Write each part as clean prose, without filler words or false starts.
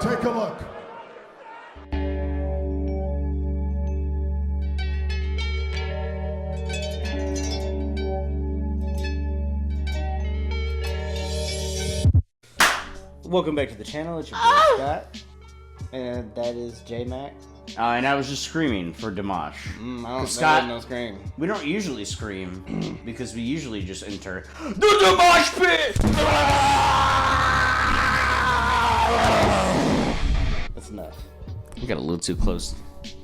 Take a look. Welcome back to the channel. It's your boy Scott, and that is J Mac. And I was just screaming for Dimash. I don't Scott, no scream. We don't usually scream because we usually just enter the Dimash pit. That's enough. We got a little too close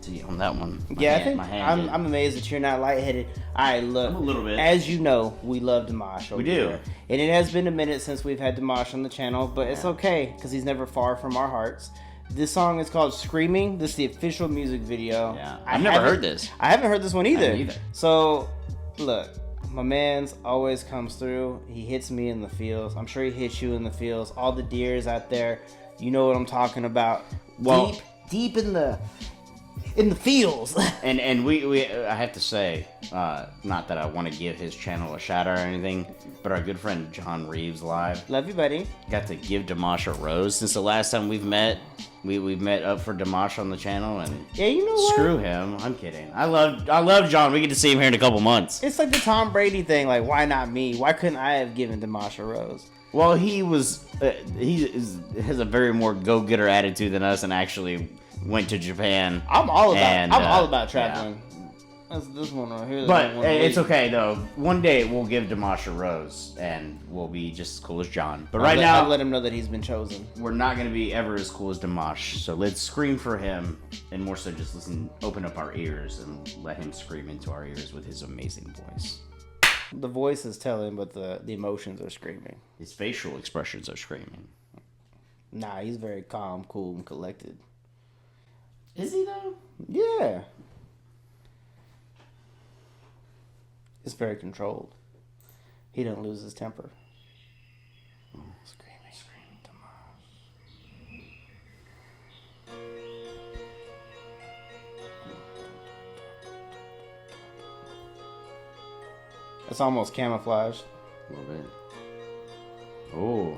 to you on that one. I think I'm amazed that you're not lightheaded. All right, look. I'm a little bit. As you know, we love Dimash. We do. Here. And it has been a minute since we've had Dimash on the channel, but it's okay because he's never far from our hearts. This song is called Screaming. This is the official music video. Yeah, I've never heard this. I haven't heard this one either. I haven't either. So, look, my man's always comes through. He hits me in the feels. I'm sure he hits you in the feels. All the deers out there, you know what I'm talking about. Well, deep in the feels. and we I have to say, not that I want to give his channel a shout out or anything, but our good friend John Reeves live Love you, buddy. got to give Dimash a rose since the last time we've met. We've met up for Dimash on the channel, and yeah, you know what? Screw him. I'm kidding. I love John. We get to see him here in a couple months. It's like the Tom Brady thing. Like, why not me? Why couldn't I have given Dimash a rose? Well, he has a very more go-getter attitude than us, and actually went to Japan. I'm all about traveling. Yeah. That's this one right here. But it's okay though. One day we'll give Dimash a rose, and we'll be just as cool as John. But right now, I'll let him know that he's been chosen. We're not going to be ever as cool as Dimash. So let's scream for him, and more so just open up our ears, and let him scream into our ears with his amazing voice. The voice is telling, but the emotions are screaming. His facial expressions are screaming. Nah, he's very calm, cool, and collected. Is he though? Yeah. It's very controlled. He don't lose his temper. Screaming, Dimash. It's almost camouflaged. A little bit. Oh.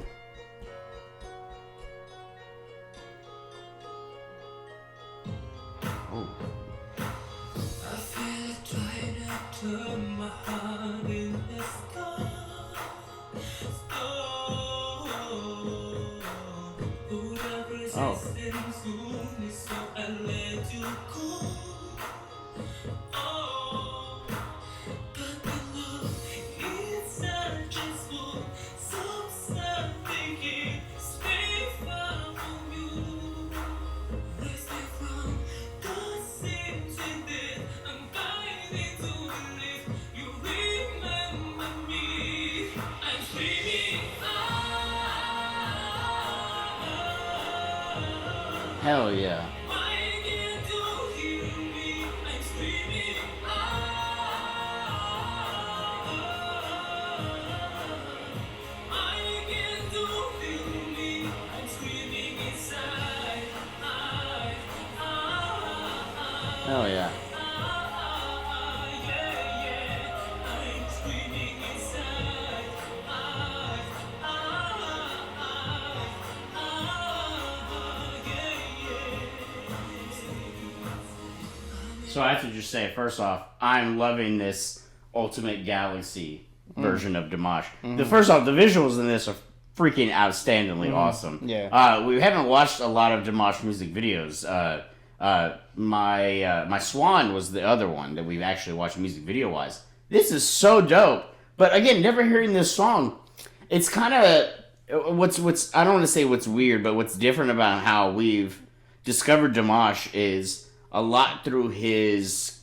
Hell yeah. Hell yeah. So I have to just say, first off, I'm loving this Ultimate Galaxy version of Dimash. The first off, the visuals in this are freaking outstandingly awesome. Yeah. We haven't watched a lot of Dimash music videos. My Swan was the other one that we've actually watched music video wise. This is so dope. But again, never hearing this song, it's kind of what's I don't want to say what's weird, but what's different about how we've discovered Dimash is a lot through his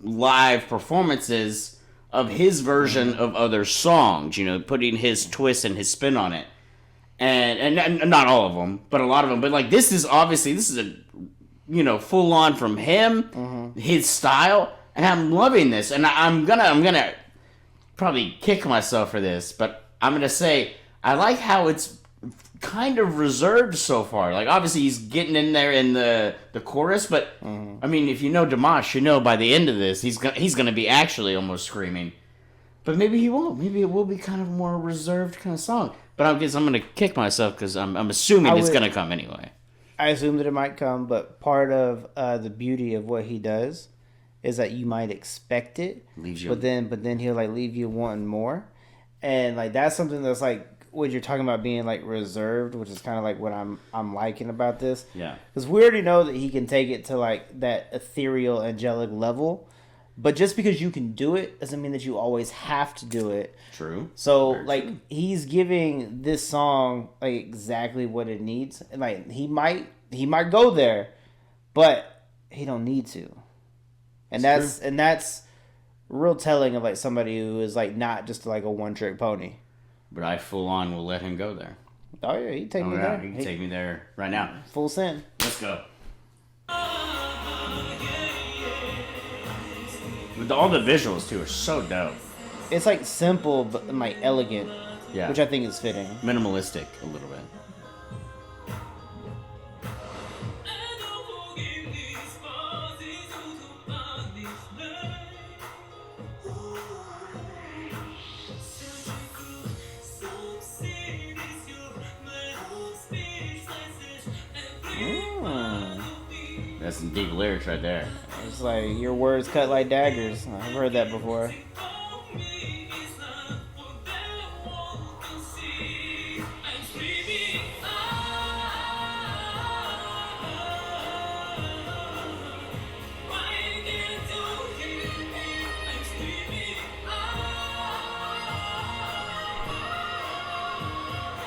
live performances of his version of other songs, you know, putting his twist and his spin on it. And not all of them, but a lot of them. But like this is a, you know, full on from him, his style, and I'm loving this. And I'm gonna probably kick myself for this, but I'm gonna say I like how it's kind of reserved so far. Like obviously he's getting in there in the chorus, but I mean if you know Dimash, you know by the end of this he's gonna be actually almost screaming. But maybe he won't. Maybe it will be kind of more reserved kind of song. But I guess I'm gonna kick myself because I'm assuming it's gonna come anyway. I assume that it might come, but part of the beauty of what he does is that you might expect it, Leaves you, but then he'll like leave you wanting more, and like that's something that's like what you're talking about being like reserved, which is kind of like what I'm liking about this. Yeah, because we already know that he can take it to like that ethereal, angelic level, but just because you can do it doesn't mean that you always have to do it. true. So Very like true. he's giving this song like exactly what it needs, and like he might go there, but he don't need to, and that's real telling of like somebody who is like not just like a one trick pony. But I full on will let him go there. Oh yeah, he take me yeah, there. he can take me there right now. Full send. Let's go. With all the visuals too are so dope. It's like simple but like elegant, Yeah, which I think is fitting. minimalistic a little bit. That's some deep lyrics right there. It's like your words cut like daggers. I've heard that before.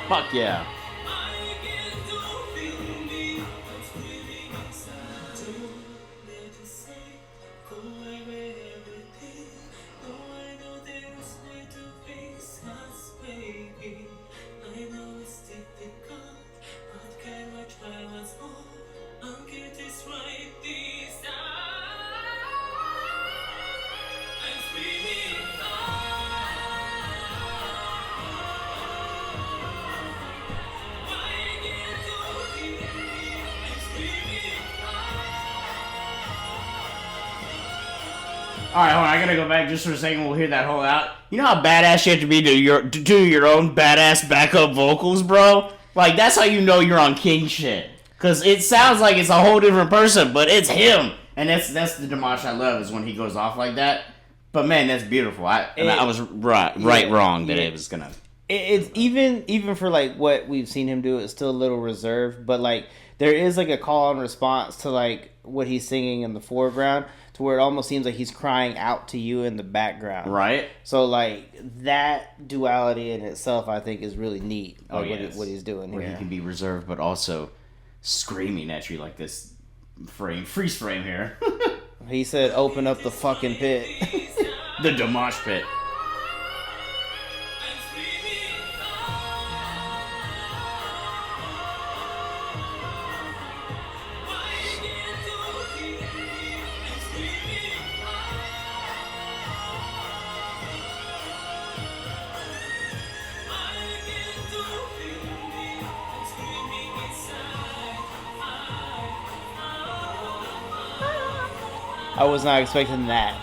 Fuck yeah. All right, hold on. I gotta go back just for a second. We'll hear that whole out. You know how badass you have to be to do your own badass backup vocals, bro? Like that's how you know you're on king shit. Cause it sounds like it's a whole different person, but it's him. And that's the Dimash I love is when he goes off like that. But man, that's beautiful. I was wrong that it was gonna. It's even for like what we've seen him do, it's still a little reserved. But like there is like a call and response to like what he's singing in the foreground, to where it almost seems like he's crying out to you in the background. Right. So like that duality in itself, I think, is really neat. Like, what he's doing where here. He can be reserved, but also screaming at you like this freeze frame here. He said, "Open up the fucking pit." The Dimash pit. I was not expecting that.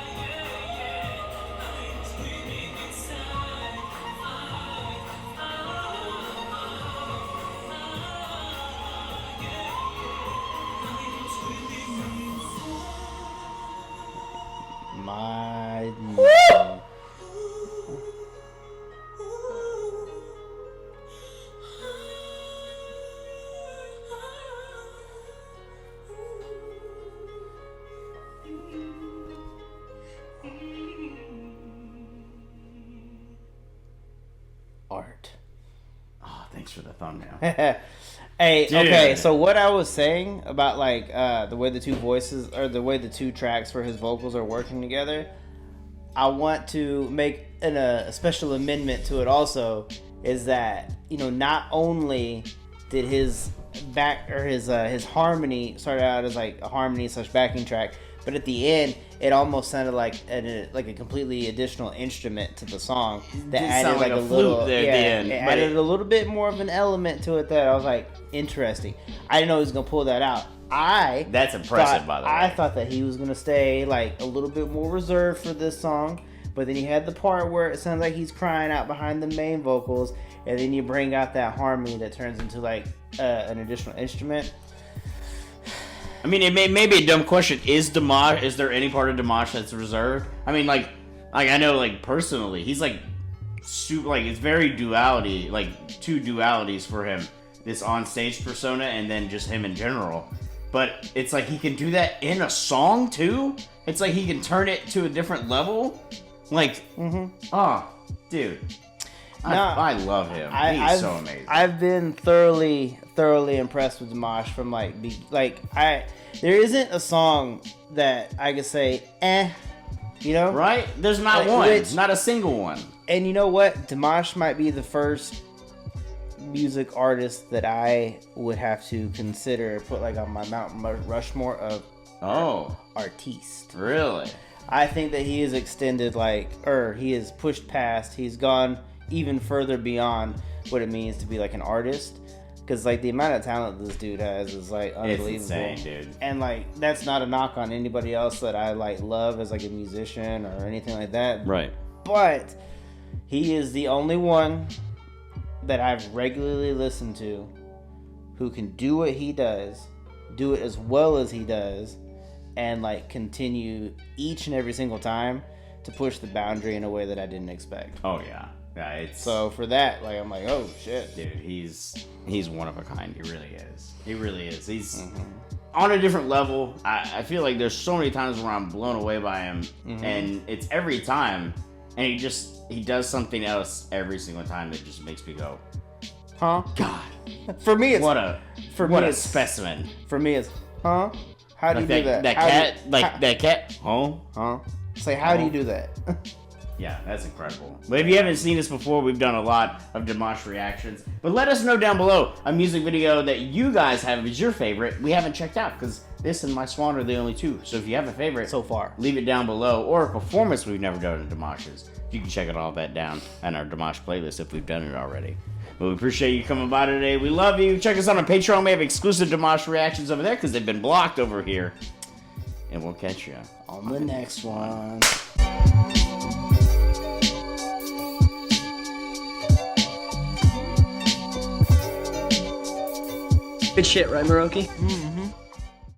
My. Art. Oh, thanks for the thumbnail. Hey, Dude. okay, so what I was saying about like the way the two voices or the way the two tracks for his vocals are working together, I want to make a special amendment to it also, is that, you know, not only did his his harmony start out as like a harmony / backing track, but at the end it almost sounded like a completely additional instrument to the song that added like a little there at the end, it but added a little bit more of an element to it that I was like, interesting. I didn't know he was gonna pull that out. That's impressive, by the way. I thought that he was gonna stay like a little bit more reserved for this song, but then he had the part where it sounds like he's crying out behind the main vocals, and then you bring out that harmony that turns into like an additional instrument. I mean, it may be a dumb question. Is there any part of Dimash that's reserved? I mean, like I know, like, personally, he's like super, like, it's very duality, like two dualities for him. This on stage persona and then just him in general. But it's like he can do that in a song too. It's like he can turn it to a different level. Like, dude, I love him. He's so amazing. I've been thoroughly impressed with Dimash from there isn't a song that I could say, you know? Right? There's not one. Not a single one. And you know what? Dimash might be the first music artist that I would have to consider put like on my Mount Rushmore of artiste. Really? I think that he has extended he has pushed past. He's gone even further beyond what it means to be like an artist. Because like the amount of talent this dude has is like unbelievable. It's insane, dude. And like that's not a knock on anybody else that I like love as like a musician or anything like that. Right. But he is the only one that I've regularly listened to who can do what he does, do it as well as he does, and like continue each and every single time to push the boundary in a way that I didn't expect. Oh yeah. It's so for that, like I'm like, oh shit, dude, he's one of a kind. He really is. He really is. He's on a different level. I feel like there's so many times where I'm blown away by him, and it's every time, and he does something else every single time that just makes me go, huh? God. For me, it's what a specimen. For me, it's huh? How do you do that? That cat? Huh? It's like, how do you do that? Yeah, that's incredible. But if you haven't seen this before, we've done a lot of Dimash reactions. But let us know down below a music video that you guys have is your favorite we haven't checked out, because this and My Swan are the only two. So if you have a favorite so far, leave it down below, or a performance we've never done in Dimash's. You can check it all that down on our Dimash playlist if we've done it already. But we appreciate you coming by today. We love you. Check us out on Patreon. We have exclusive Dimash reactions over there because they've been blocked over here. And we'll catch you on the next one. Good shit, right, Maroki?